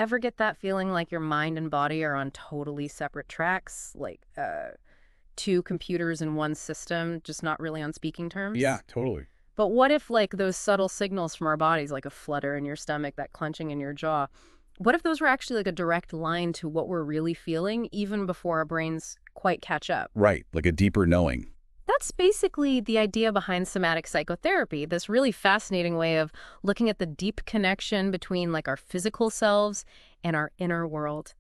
ever get that feeling like your mind and body are on totally separate tracks? Like two computers in one system, just not really on speaking Yeah, terms? totally. But what if, like, those subtle signals from our bodies, like a flutter in your stomach, that clenching in your jaw, what if those were actually like a direct line to what we're really feeling, even before our brains quite catch up? Right, like a deeper knowing. That's basically the idea behind somatic psychotherapy, this really fascinating way of looking at the deep connection between like our physical selves and our inner world.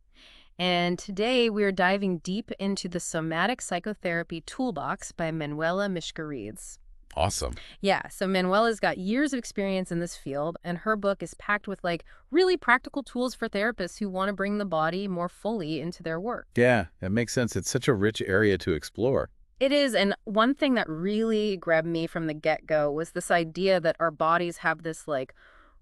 And today we're diving deep into the Somatic Psychotherapy Toolbox by Manuela Mischke Reeds. Awesome. Yeah, so Manuela's got years of experience in this field, and her book is packed with like really practical tools for therapists who want to bring the body more fully into their work. Yeah, that makes sense. It's such a rich area to explore. It is, and one thing that really grabbed me from the get-go was this idea that our bodies have this like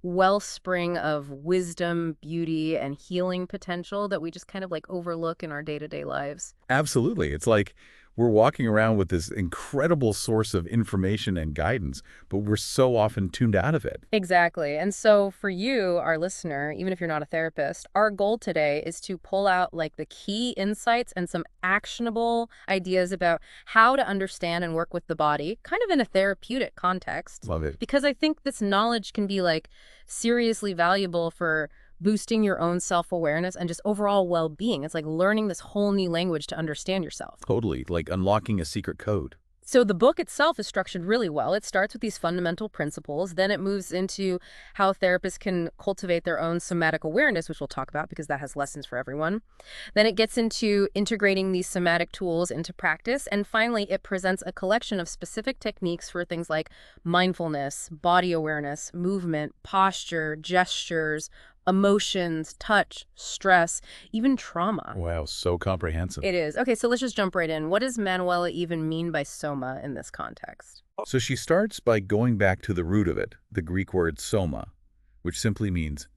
wellspring of wisdom, beauty, and healing potential that we just kind of like overlook in our day-to-day lives. Absolutely. It's like we're walking around with this incredible source of information and guidance, but we're so often tuned out of it. Exactly. And so for you, our listener, even if you're not a therapist, our goal today is to pull out like the key insights and some actionable ideas about how to understand and work with the body, kind of in a therapeutic context. Love it. Because I think this knowledge can be like seriously valuable for boosting your own self-awareness and just overall well-being. It's like learning this whole new language to understand yourself. Totally. Like unlocking a secret code. So the book itself is structured really well. It starts with these fundamental principles, then it moves into how therapists can cultivate their own somatic awareness, which we'll talk about because that has lessons for everyone. Then it gets into integrating these somatic tools into practice, and finally it presents a collection of specific techniques for things like mindfulness, body awareness, movement, posture, gestures, emotions, touch, stress, even trauma. Wow, so comprehensive. It is. Okay, so let's just jump right in. What does Manuela even mean by soma in this context? So she starts by going back to the root of it, the Greek word soma, which simply means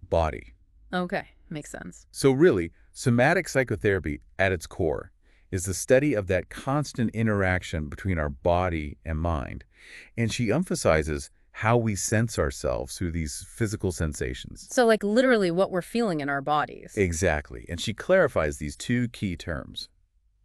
body. Okay, makes sense. So really, somatic psychotherapy at its core is the study of that constant interaction between our body and mind. And she emphasizes how we sense ourselves through these physical sensations. So, like, literally what we're feeling in our bodies. Exactly. And she clarifies these two key terms,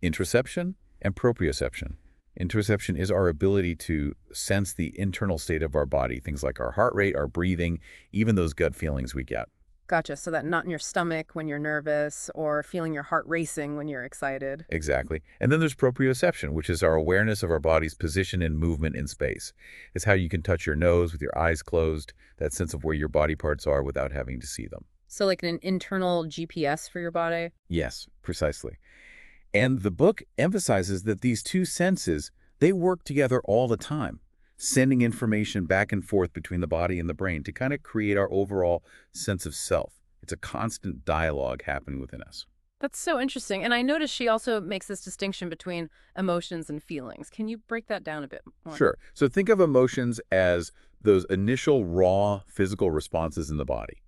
interoception and proprioception. Interoception is our ability to sense the internal state of our body, things like our heart rate, our breathing, even those gut feelings we get. Gotcha. So that knot in your stomach when you're nervous or feeling your heart racing when you're excited. Exactly. And then there's proprioception, which is our awareness of our body's position and movement in space. It's how you can touch your nose with your eyes closed, that sense of where your body parts are without having to see them. So, like an internal GPS for your body? Yes, precisely. And the book emphasizes that these two senses, they work together all the time, sending information back and forth between the body and the brain to kind of create our overall sense of self. It's a constant dialogue happening within us. That's so interesting. And I noticed she also makes this distinction between emotions and feelings. Can you break that down a bit more? Sure. So think of emotions as those initial raw physical responses in the body.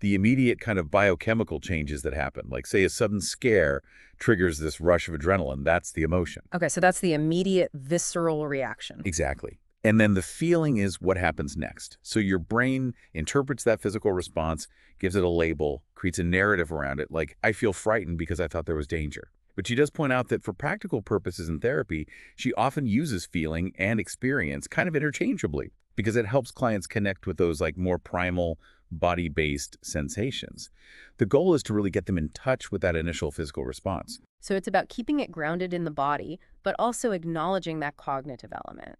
The immediate kind of biochemical changes that happen, like say a sudden scare triggers this rush of adrenaline. That's the emotion. Okay, so that's the immediate visceral reaction. Exactly. And then the feeling is what happens next. So your brain interprets that physical response, gives it a label, creates a narrative around it, like, I feel frightened because I thought there was danger. But she does point out that for practical purposes in therapy, she often uses feeling and experience kind of interchangeably because it helps clients connect with those like more primal, body-based sensations. The goal is to really get them in touch with that initial physical response. So it's about keeping it grounded in the body, but also acknowledging that cognitive element.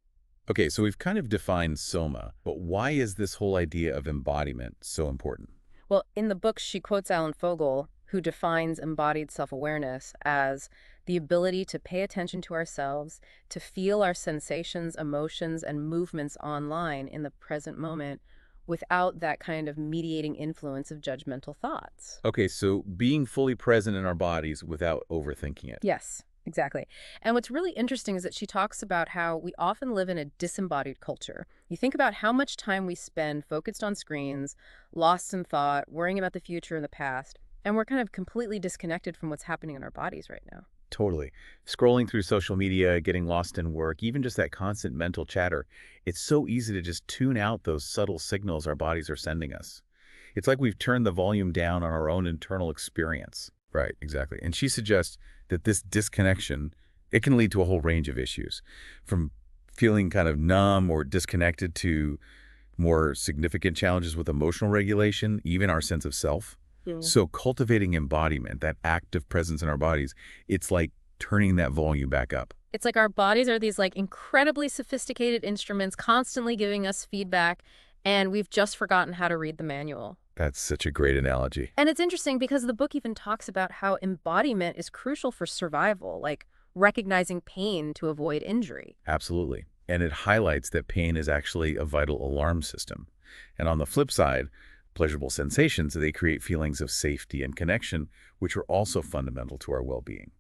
Okay, so we've kind of defined soma, but why is this whole idea of embodiment so important? Well, in the book, she quotes Alan Fogel, who defines embodied self-awareness as the ability to pay attention to ourselves, to feel our sensations, emotions, and movements online in the present moment without that kind of mediating influence of judgmental thoughts. Okay, so being fully present in our bodies without overthinking it. Yes, exactly. And what's really interesting is that she talks about how we often live in a disembodied culture. You think about how much time we spend focused on screens, lost in thought, worrying about the future and the past, and we're kind of completely disconnected from what's happening in our bodies right now. Totally. Scrolling through social media, getting lost in work, even just that constant mental chatter, it's so easy to just tune out those subtle signals our bodies are sending us. It's like we've turned the volume down on our own internal experience. Right, exactly. And she suggests that this disconnection, it can lead to a whole range of issues, from feeling kind of numb or disconnected to more significant challenges with emotional regulation, even our sense of self. Yeah. So cultivating embodiment, that active presence in our bodies, it's like turning that volume back up. It's like our bodies are these like incredibly sophisticated instruments constantly giving us feedback, and we've just forgotten how to read the manual. That's such a great analogy. And it's interesting because the book even talks about how embodiment is crucial for survival, like recognizing pain to avoid injury. Absolutely. And it highlights that pain is actually a vital alarm system. And on the flip side, pleasurable sensations, they create feelings of safety and connection, which are also fundamental to our well-being.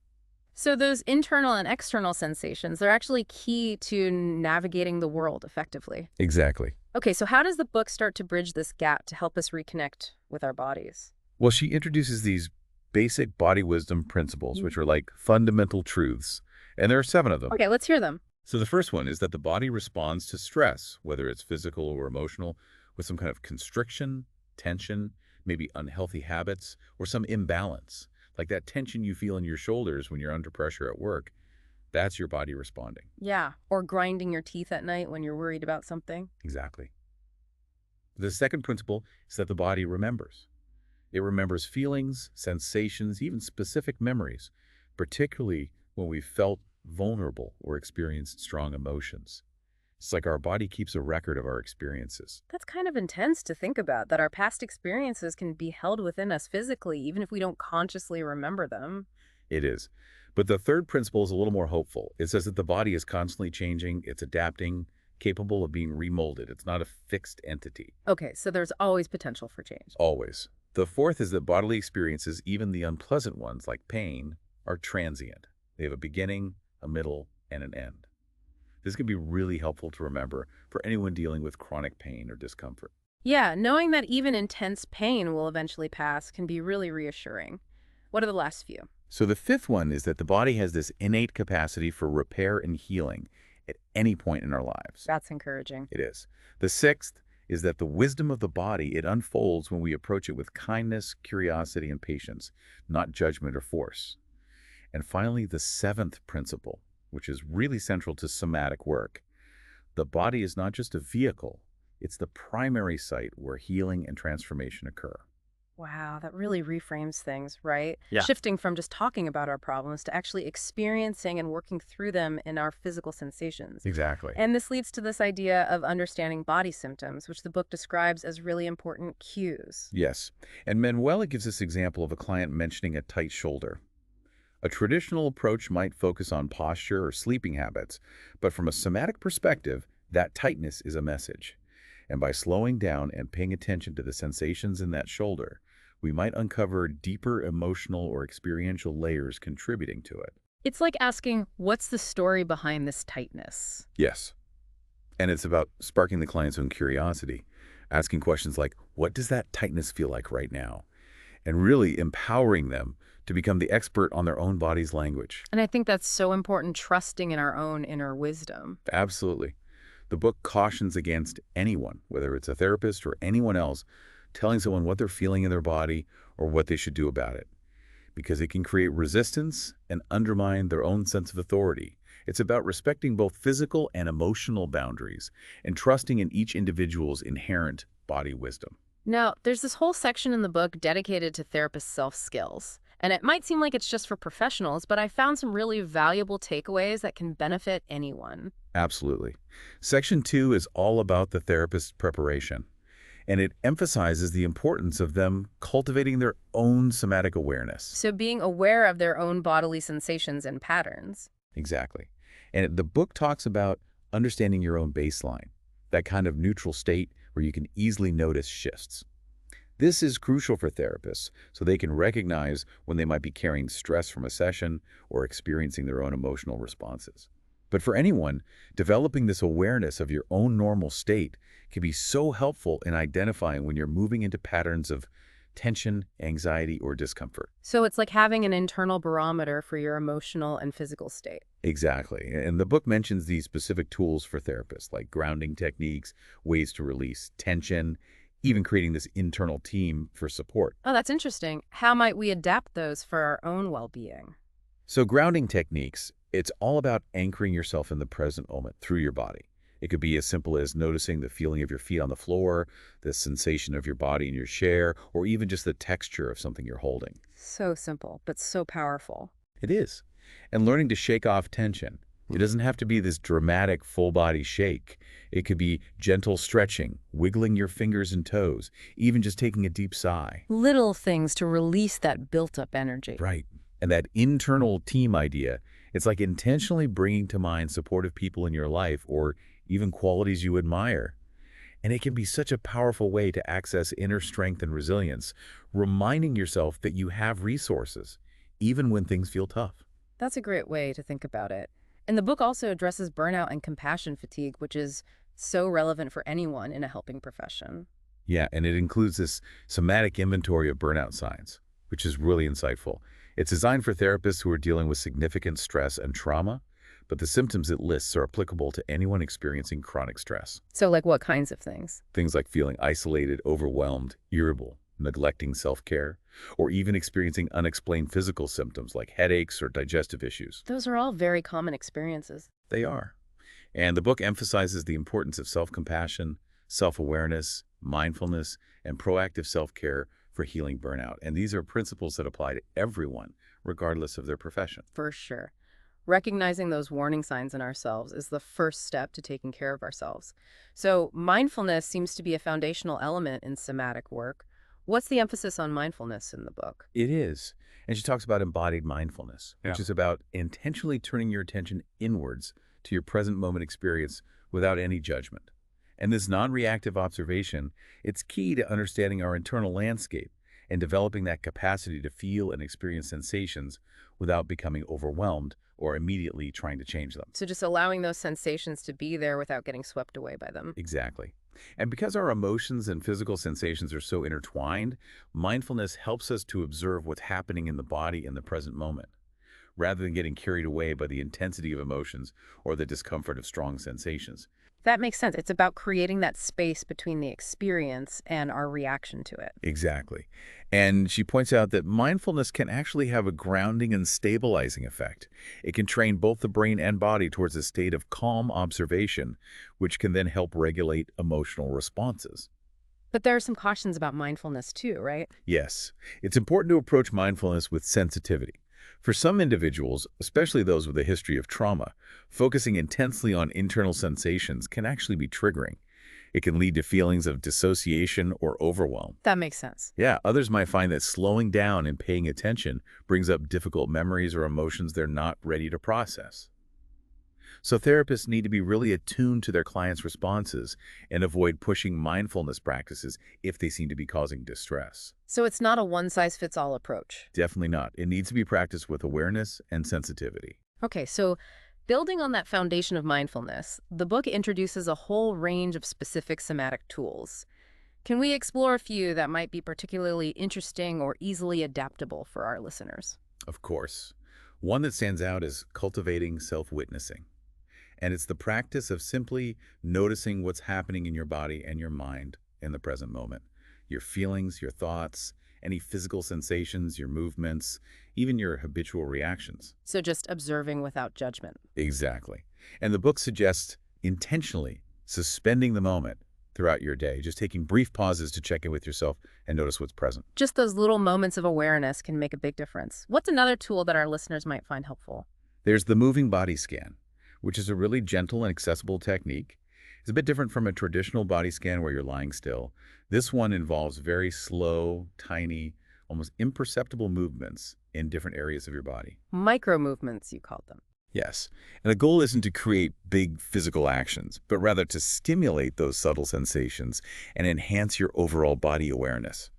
So those internal and external sensations, they're actually key to navigating the world effectively. Exactly. Okay, so how does the book start to bridge this gap to help us reconnect with our bodies? Well, she introduces these basic body wisdom principles, which are like fundamental truths. And there are 7 of them. Okay, let's hear them. So the first one is that the body responds to stress, whether it's physical or emotional, with some kind of constriction, tension, maybe unhealthy habits, or some imbalance. Like that tension you feel in your shoulders when you're under pressure at work, that's your body responding. Yeah, or grinding your teeth at night when you're worried about something. Exactly. The second principle is that the body remembers. It remembers feelings, sensations, even specific memories, particularly when we felt vulnerable or experienced strong emotions. It's like our body keeps a record of our experiences. That's kind of intense to think about, that our past experiences can be held within us physically, even if we don't consciously remember them. It is. But the third principle is a little more hopeful. It says that the body is constantly changing, it's adapting, capable of being remolded. It's not a fixed entity. Okay, so there's always potential for change. Always. The fourth is that bodily experiences, even the unpleasant ones like pain, are transient. They have a beginning, a middle, and an end. This can be really helpful to remember for anyone dealing with chronic pain or discomfort. Yeah, knowing that even intense pain will eventually pass can be really reassuring. What are the last few? So the fifth one is that the body has this innate capacity for repair and healing at any point in our lives. That's encouraging. It is. The sixth is that the wisdom of the body, it unfolds when we approach it with kindness, curiosity, and patience, not judgment or force. And finally, the seventh principle, which is really central to somatic work. The body is not just a vehicle, it's the primary site where healing and transformation occur. Wow, that really reframes things, right? Yeah. Shifting from just talking about our problems to actually experiencing and working through them in our physical sensations. Exactly. And this leads to this idea of understanding body symptoms, which the book describes as really important cues. Yes. And Manuela gives this example of a client mentioning a tight shoulder. A traditional approach might focus on posture or sleeping habits, but from a somatic perspective, that tightness is a message. And by slowing down and paying attention to the sensations in that shoulder, we might uncover deeper emotional or experiential layers contributing to it. It's like asking, what's the story behind this tightness? Yes. And it's about sparking the client's own curiosity, asking questions like, what does that tightness feel like right now? And really empowering them to become the expert on their own body's language. And I think that's so important, trusting in our own inner wisdom. Absolutely. The book cautions against anyone, whether it's a therapist or anyone else, telling someone what they're feeling in their body or what they should do about it, because it can create resistance and undermine their own sense of authority. It's about respecting both physical and emotional boundaries and trusting in each individual's inherent body wisdom. Now, there's this whole section in the book dedicated to therapist self-skills. And it might seem like it's just for professionals, but I found some really valuable takeaways that can benefit anyone. Absolutely. Section 2 is all about the therapist's preparation, and it emphasizes the importance of them cultivating their own somatic awareness. So being aware of their own bodily sensations and patterns. Exactly. And the book talks about understanding your own baseline, that kind of neutral state where you can easily notice shifts. This is crucial for therapists so they can recognize when they might be carrying stress from a session or experiencing their own emotional responses. But for anyone, developing this awareness of your own normal state can be so helpful in identifying when you're moving into patterns of tension, anxiety, or discomfort. So it's like having an internal barometer for your emotional and physical state. Exactly. And the book mentions these specific tools for therapists, like grounding techniques, ways to release tension, even creating this internal team for support. Oh, that's interesting. How might we adapt those for our own well-being? So grounding techniques, it's all about anchoring yourself in the present moment through your body. It could be as simple as noticing the feeling of your feet on the floor, the sensation of your body in your chair, or even just the texture of something you're holding. So simple, but so powerful. It is. And learning to shake off tension. It doesn't have to be this dramatic full-body shake. It could be gentle stretching, wiggling your fingers and toes, even just taking a deep sigh. Little things to release that built-up energy. Right. And that internal team idea, it's like intentionally bringing to mind supportive people in your life or even qualities you admire. And it can be such a powerful way to access inner strength and resilience, reminding yourself that you have resources, even when things feel tough. That's a great way to think about it. And the book also addresses burnout and compassion fatigue, which is so relevant for anyone in a helping profession. Yeah, and it includes this somatic inventory of burnout signs, which is really insightful. It's designed for therapists who are dealing with significant stress and trauma, but the symptoms it lists are applicable to anyone experiencing chronic stress. So like what kinds of things? Things like feeling isolated, overwhelmed, irritable, neglecting self-care, or even experiencing unexplained physical symptoms like headaches or digestive issues. Those are all very common experiences. They are. And the book emphasizes the importance of self-compassion, self-awareness, mindfulness, and proactive self-care for healing burnout. And these are principles that apply to everyone, regardless of their profession. For sure. Recognizing those warning signs in ourselves is the first step to taking care of ourselves. So mindfulness seems to be a foundational element in somatic work. What's the emphasis on mindfulness in the book? It is. And she talks about embodied mindfulness, which is about intentionally turning your attention inwards to your present moment experience without any judgment. And this non-reactive observation, it's key to understanding our internal landscape and developing that capacity to feel and experience sensations without becoming overwhelmed or immediately trying to change them. So just allowing those sensations to be there without getting swept away by them. Exactly. And because our emotions and physical sensations are so intertwined, mindfulness helps us to observe what's happening in the body in the present moment, rather than getting carried away by the intensity of emotions or the discomfort of strong sensations. That makes sense. It's about creating that space between the experience and our reaction to it. Exactly. And she points out that mindfulness can actually have a grounding and stabilizing effect. It can train both the brain and body towards a state of calm observation, which can then help regulate emotional responses. But there are some cautions about mindfulness too, right? Yes, it's important to approach mindfulness with sensitivity. For some individuals, especially those with a history of trauma, focusing intensely on internal sensations can actually be triggering. It can lead to feelings of dissociation or overwhelm. That makes sense. Yeah, others might find that slowing down and paying attention brings up difficult memories or emotions they're not ready to process. So therapists need to be really attuned to their clients' responses and avoid pushing mindfulness practices if they seem to be causing distress. So it's not a one-size-fits-all approach. Definitely not. It needs to be practiced with awareness and sensitivity. Okay, so building on that foundation of mindfulness, the book introduces a whole range of specific somatic tools. Can we explore a few that might be particularly interesting or easily adaptable for our listeners? Of course. One that stands out is cultivating self-witnessing. And it's the practice of simply noticing what's happening in your body and your mind in the present moment. Your feelings, your thoughts, any physical sensations, your movements, even your habitual reactions. So just observing without judgment. Exactly. And the book suggests intentionally suspending the moment throughout your day, just taking brief pauses to check in with yourself and notice what's present. Just those little moments of awareness can make a big difference. What's another tool that our listeners might find helpful? There's the moving body scan, which is a really gentle and accessible technique. It's a bit different from a traditional body scan where you're lying still. This one involves very slow, tiny, almost imperceptible movements in different areas of your body. Micro movements, you called them. Yes. And the goal isn't to create big physical actions, but rather to stimulate those subtle sensations and enhance your overall body awareness.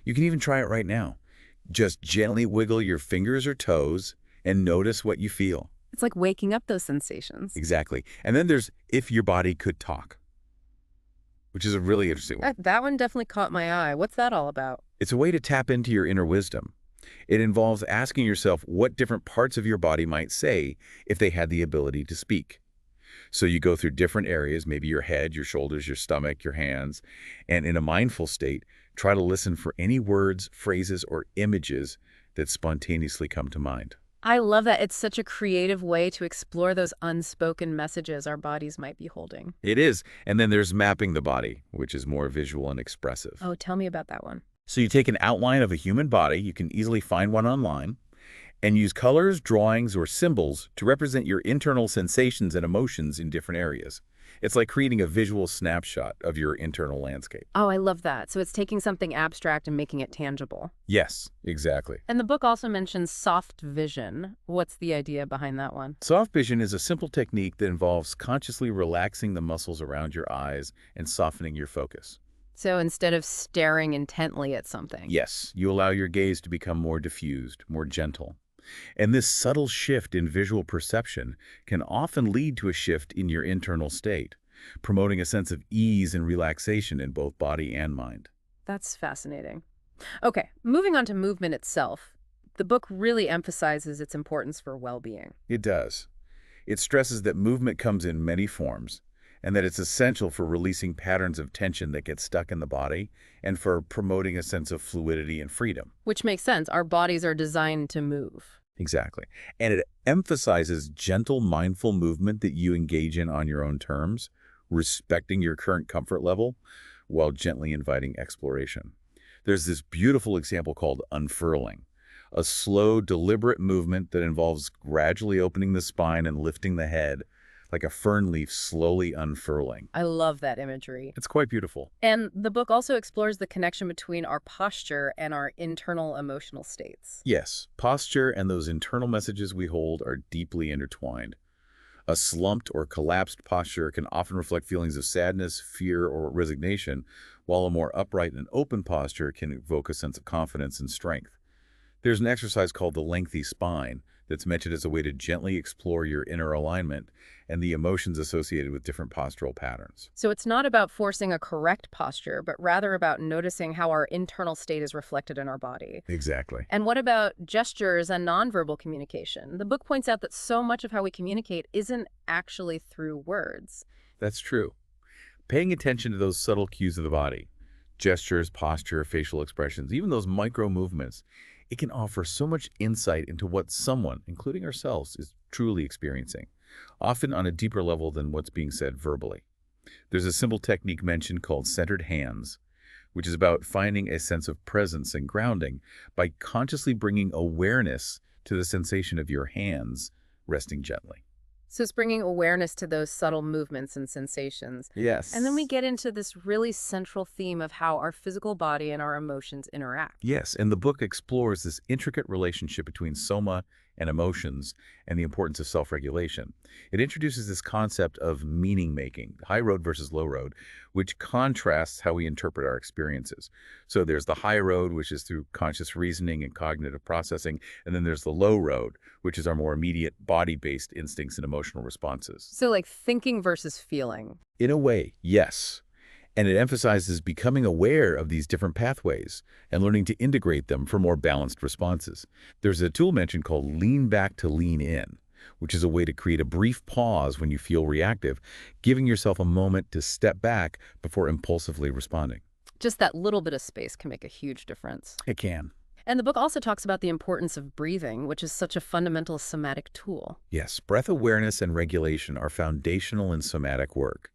You can even try it right now. Just gently wiggle your fingers or toes and notice what you feel. It's like waking up those sensations. Exactly. And then there's if your body could talk, which is a really interesting one. That one definitely caught my eye. What's that all about? It's a way to tap into your inner wisdom. It involves asking yourself what different parts of your body might say if they had the ability to speak. So you go through different areas, maybe your head, your shoulders, your stomach, your hands, and in a mindful state, try to listen for any words, phrases, or images that spontaneously come to mind. I love that. It's such a creative way to explore those unspoken messages our bodies might be holding. It is. And then there's mapping the body, which is more visual and expressive. Oh, tell me about that one. So you take an outline of a human body, you can easily find one online, and use colors, drawings, or symbols to represent your internal sensations and emotions in different areas. It's like creating a visual snapshot of your internal landscape. Oh, I love that. So it's taking something abstract and making it tangible. Yes, exactly. And the book also mentions soft vision. What's the idea behind that one? Soft vision is a simple technique that involves consciously relaxing the muscles around your eyes and softening your focus. So instead of staring intently at something. Yes, you allow your gaze to become more diffused, more gentle. And this subtle shift in visual perception can often lead to a shift in your internal state, promoting a sense of ease and relaxation in both body and mind. That's fascinating. Okay, moving on to movement itself. The book really emphasizes its importance for well-being. It does. It stresses that movement comes in many forms, and that it's essential for releasing patterns of tension that get stuck in the body and for promoting a sense of fluidity and freedom. Which makes sense. Our bodies are designed to move. Exactly. And it emphasizes gentle, mindful movement that you engage in on your own terms, respecting your current comfort level while gently inviting exploration. There's this beautiful example called unfurling, a slow, deliberate movement that involves gradually opening the spine and lifting the head, like a fern leaf slowly unfurling. I love that imagery. It's quite beautiful. And the book also explores the connection between our posture and our internal emotional states. Yes, posture and those internal messages we hold are deeply intertwined. A slumped or collapsed posture can often reflect feelings of sadness, fear, or resignation, while a more upright and open posture can evoke a sense of confidence and strength. There's an exercise called the lengthy spine that's mentioned as a way to gently explore your inner alignment and the emotions associated with different postural patterns. So it's not about forcing a correct posture, but rather about noticing how our internal state is reflected in our body. Exactly. And what about gestures and nonverbal communication? The book points out that so much of how we communicate isn't actually through words. That's true. Paying attention to those subtle cues of the body, gestures, posture, facial expressions, even those micro movements, it can offer so much insight into what someone, including ourselves, is truly experiencing, often on a deeper level than what's being said verbally. There's a simple technique mentioned called centered hands, which is about finding a sense of presence and grounding by consciously bringing awareness to the sensation of your hands resting gently. So it's bringing awareness to those subtle movements and sensations. Yes. And then we get into this really central theme of how our physical body and our emotions interact. Yes, and the book explores this intricate relationship between soma and emotions and the importance of self-regulation. It introduces this concept of meaning-making, high road versus low road, which contrasts how we interpret our experiences. So there's the high road, which is through conscious reasoning and cognitive processing, and then there's the low road, which is our more immediate body-based instincts and emotional responses. So like thinking versus feeling. In a way, yes. And it emphasizes becoming aware of these different pathways and learning to integrate them for more balanced responses. There's a tool mentioned called lean back to lean in, which is a way to create a brief pause when you feel reactive, giving yourself a moment to step back before impulsively responding. Just that little bit of space can make a huge difference. It can. And the book also talks about the importance of breathing, which is such a fundamental somatic tool. Yes, breath awareness and regulation are foundational in somatic work.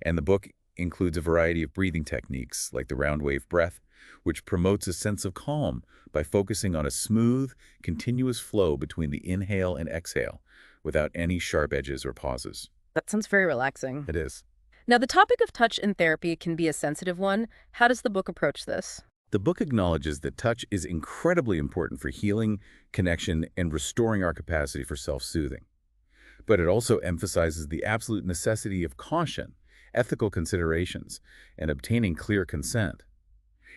And the book includes a variety of breathing techniques, like the round wave breath, which promotes a sense of calm by focusing on a smooth, continuous flow between the inhale and exhale, without any sharp edges or pauses. That sounds very relaxing. It is. Now, the topic of touch in therapy can be a sensitive one. How does the book approach this? The book acknowledges that touch is incredibly important for healing, connection, and restoring our capacity for self-soothing. But it also emphasizes the absolute necessity of caution, ethical considerations, and obtaining clear consent.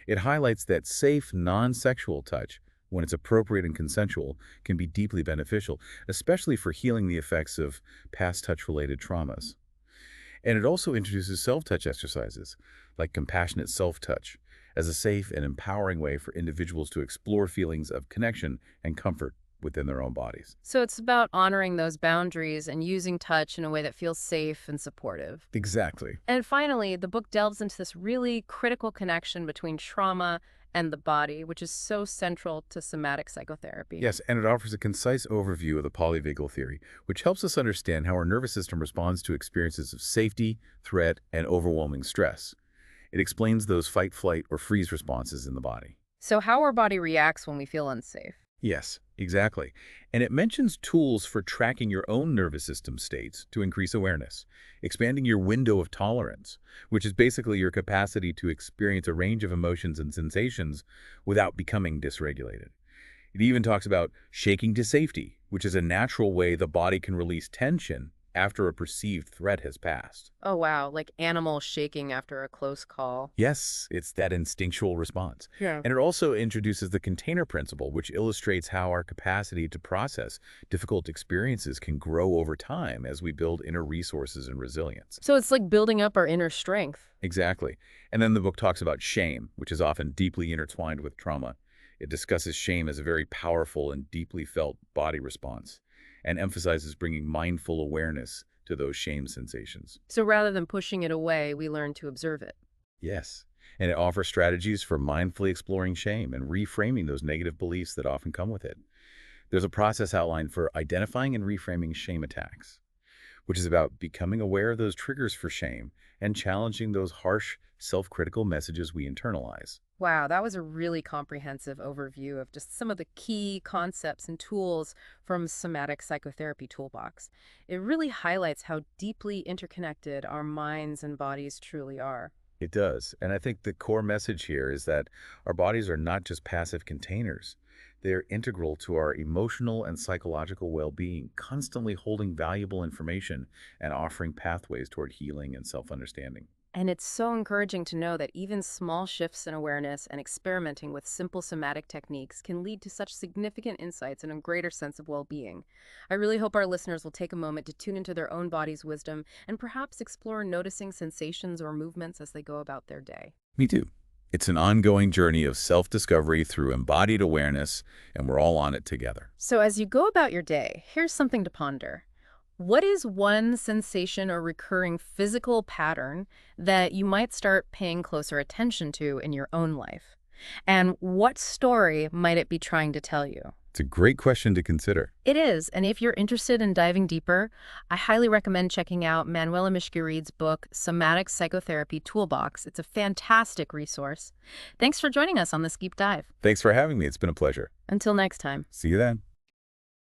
It highlights that safe, non-sexual touch, when it's appropriate and consensual, can be deeply beneficial, especially for healing the effects of past touch-related traumas. And it also introduces self-touch exercises, like compassionate self-touch, as a safe and empowering way for individuals to explore feelings of connection and comfort within their own bodies. So it's about honoring those boundaries and using touch in a way that feels safe and supportive. Exactly. And finally, the book delves into this really critical connection between trauma and the body, which is so central to somatic psychotherapy. Yes, and it offers a concise overview of the polyvagal theory, which helps us understand how our nervous system responds to experiences of safety, threat, and overwhelming stress. It explains those fight, flight, or freeze responses in the body. So how our body reacts when we feel unsafe. Yes, exactly. And it mentions tools for tracking your own nervous system states to increase awareness, expanding your window of tolerance, which is basically your capacity to experience a range of emotions and sensations without becoming dysregulated. It even talks about shaking to safety, which is a natural way the body can release tension after a perceived threat has passed. Oh, wow, like animals shaking after a close call. Yes, it's that instinctual response. Yeah. And it also introduces the container principle, which illustrates how our capacity to process difficult experiences can grow over time as we build inner resources and resilience. So it's like building up our inner strength. Exactly. And then the book talks about shame, which is often deeply intertwined with trauma. It discusses shame as a very powerful and deeply felt body response, and emphasizes bringing mindful awareness to those shame sensations. So rather than pushing it away, we learn to observe it. Yes, and it offers strategies for mindfully exploring shame and reframing those negative beliefs that often come with it. There's a process outlined for identifying and reframing shame attacks, which is about becoming aware of those triggers for shame and challenging those harsh, self-critical messages we internalize. Wow, that was a really comprehensive overview of just some of the key concepts and tools from Somatic Psychotherapy Toolbox. It really highlights how deeply interconnected our minds and bodies truly are. It does. And I think the core message here is that our bodies are not just passive containers. They're integral to our emotional and psychological well-being, constantly holding valuable information and offering pathways toward healing and self-understanding. And it's so encouraging to know that even small shifts in awareness and experimenting with simple somatic techniques can lead to such significant insights and a greater sense of well-being. I really hope our listeners will take a moment to tune into their own body's wisdom and perhaps explore noticing sensations or movements as they go about their day. Me too. It's an ongoing journey of self-discovery through embodied awareness, and we're all on it together. So as you go about your day, here's something to ponder. What is one sensation or recurring physical pattern that you might start paying closer attention to in your own life? And what story might it be trying to tell you? It's a great question to consider. It is, and if you're interested in diving deeper, I highly recommend checking out Manuela Mischke Reeds' book, Somatic Psychotherapy Toolbox. It's a fantastic resource. Thanks for joining us on this deep dive. Thanks for having me. It's been a pleasure. Until next time. See you then.